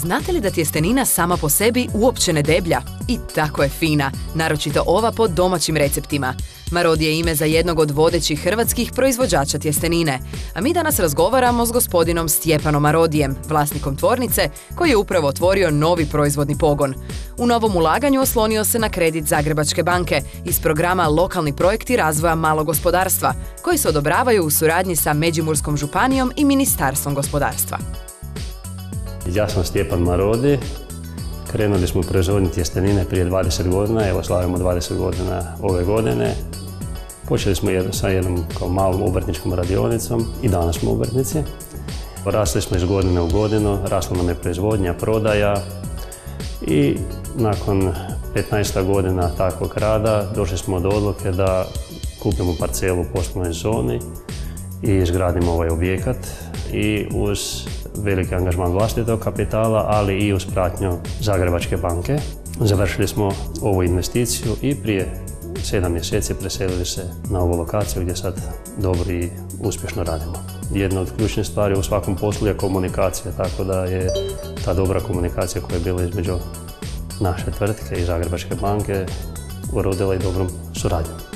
Znate li da tjestenina sama po sebi uopće ne deblja? I tako je fina, naročito ova po domaćim receptima. Marodi je ime za jednog od vodećih hrvatskih proizvođača tjestenine. A mi danas razgovaramo s gospodinom Stjepanom Marodijem, vlasnikom tvornice, koji je upravo otvorio novi proizvodni pogon. U novom ulaganju oslonio se na kredit Zagrebačke banke iz programa Lokalni projekti razvoja malog gospodarstva, koji se odobravaju u suradnji sa Međimurskom županijom i Ministarstvom gospodarstva. Ja sam Stjepan Marodi. Krenuli smo u proizvodnju tjestenine prije 20 godina, evo slavimo 20 godina ove godine. Počeli smo sa jednom kao malom obrtničkom radionicom i danas smo obrtnici. Rasli smo iz godine u godinu, rasla nam je proizvodnja, prodaja i nakon 15 godina takvog rada došli smo do odluke da kupimo parcelu u poslovnoj zoni i izgradimo ovaj objekat i uz veliki angažman vlastitog kapitala, ali i uz pratnju Zagrebačke banke. Završili smo ovu investiciju i prije 7 mjeseci preselili se na ovu lokaciju gdje sad dobro i uspješno radimo. Jedna od ključnih stvari u svakom poslu je komunikacija, tako da je ta dobra komunikacija koja je bila između naše tvrtke i Zagrebačke banke urodila i dobrom suradnjom.